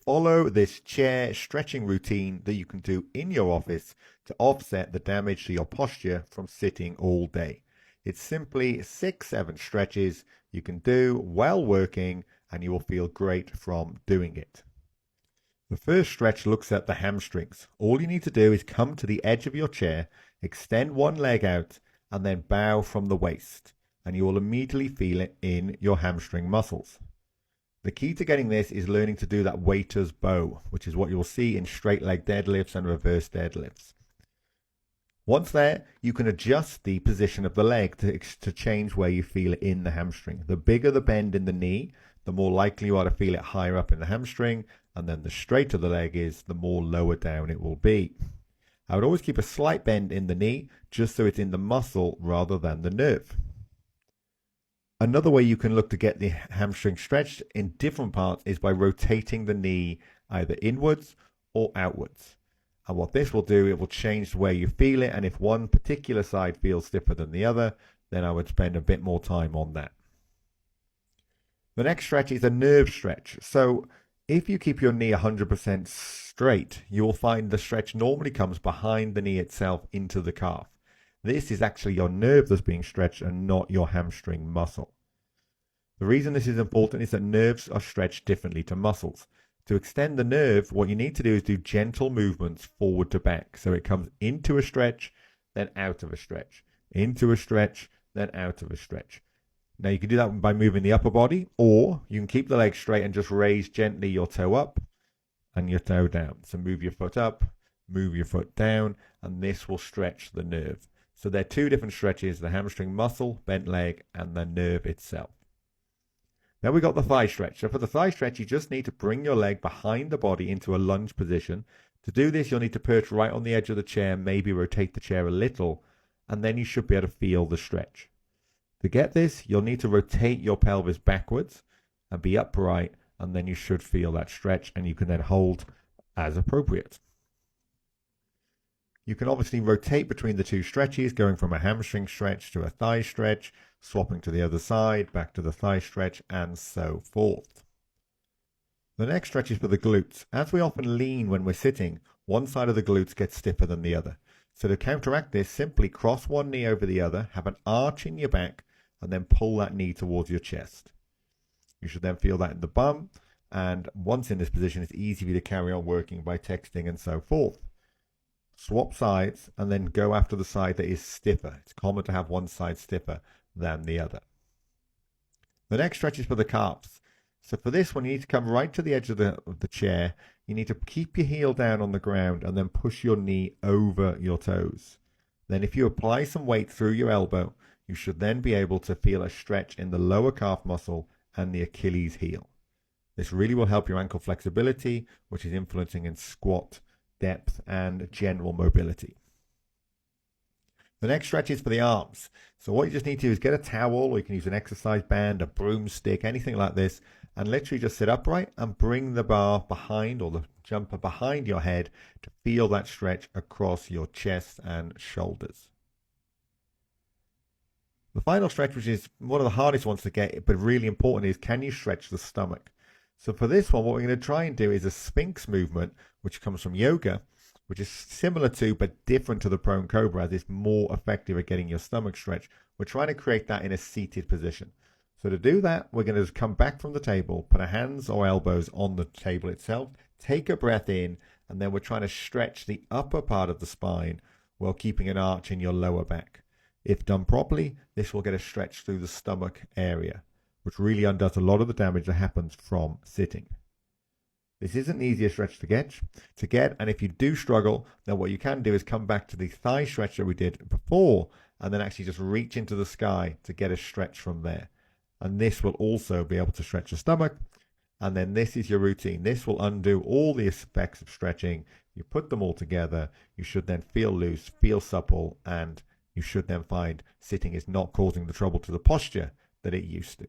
follow this chair stretching routine that you can do in your office to offset the damage to your posture from sitting all day. It's simply 6-7 stretches you can do while working, and you will feel great from doing it. The first stretch looks at the hamstrings. All you need to do is come to the edge of your chair, extend one leg out, and then bow from the waist, and you will immediately feel it in your hamstring muscles. The key to getting this is learning to do that waiter's bow, which is what you'll see in straight leg deadlifts and reverse deadlifts. Once there, you can adjust the position of the leg to change where you feel it in the hamstring. The bigger the bend in the knee, the more likely you are to feel it higher up in the hamstring, and then the straighter the leg is, the more lower down it will be. I would always keep a slight bend in the knee, just so it's in the muscle rather than the nerve. Another way you can look to get the hamstring stretched in different parts is by rotating the knee either inwards or outwards. And what this will do, it will change where you feel it, and if one particular side feels stiffer than the other, then I would spend a bit more time on that. The next stretch is a nerve stretch. So if you keep your knee 100% straight, you will find the stretch normally comes behind the knee itself into the calf. This is actually your nerve that's being stretched and not your hamstring muscle. The reason this is important is that nerves are stretched differently to muscles. To extend the nerve, what you need to do is do gentle movements forward to back. So it comes into a stretch, then out of a stretch, into a stretch, then out of a stretch. Now you can do that by moving the upper body, or you can keep the leg straight and just raise gently your toe up and your toe down. So move your foot up, move your foot down, and this will stretch the nerve. So there are two different stretches, the hamstring muscle, bent leg, and the nerve itself. Now we've got the thigh stretch. So for the thigh stretch, you just need to bring your leg behind the body into a lunge position. To do this, you'll need to perch right on the edge of the chair, maybe rotate the chair a little, and then you should be able to feel the stretch. To get this, you'll need to rotate your pelvis backwards and be upright, and then you should feel that stretch, and you can then hold as appropriate. You can obviously rotate between the two stretches, going from a hamstring stretch to a thigh stretch, swapping to the other side, back to the thigh stretch, and so forth. The next stretch is for the glutes. As we often lean when we're sitting, one side of the glutes gets stiffer than the other. So to counteract this, simply cross one knee over the other, have an arch in your back, and then pull that knee towards your chest. You should then feel that in the bum, and once in this position, it's easy for you to carry on working by texting and so forth. Swap sides, and then go after the side that is stiffer. It's common to have one side stiffer than the other. The next stretch is for the calves. So for this one, you need to come right to the edge of the chair. You need to keep your heel down on the ground and then push your knee over your toes. Then if you apply some weight through your elbow, you should then be able to feel a stretch in the lower calf muscle and the Achilles heel. This really will help your ankle flexibility, which is influencing in squat, depth, and general mobility. The next stretch is for the arms. So what you just need to do is get a towel, or you can use an exercise band, a broomstick, anything like this, and literally just sit upright and bring the bar behind, or the jumper behind your head, to feel that stretch across your chest and shoulders. The final stretch, which is one of the hardest ones to get, but really important, is can you stretch the stomach? So for this one, what we're going to try and do is a Sphinx movement, which comes from yoga, which is similar to but different to the prone cobra, as it's more effective at getting your stomach stretched. We're trying to create that in a seated position. So to do that, we're going to come back from the table, put our hands or elbows on the table itself, take a breath in, and then we're trying to stretch the upper part of the spine while keeping an arch in your lower back. If done properly, this will get a stretch through the stomach area, which really undoes a lot of the damage that happens from sitting. This isn't the easiest stretch to get, and if you do struggle, then what you can do is come back to the thigh stretch that we did before, and then actually just reach into the sky to get a stretch from there. And this will also be able to stretch the stomach, and then this is your routine. This will undo all the effects of stretching. You put them all together, you should then feel loose, feel supple, and you should then find sitting is not causing the trouble to the posture that it used to.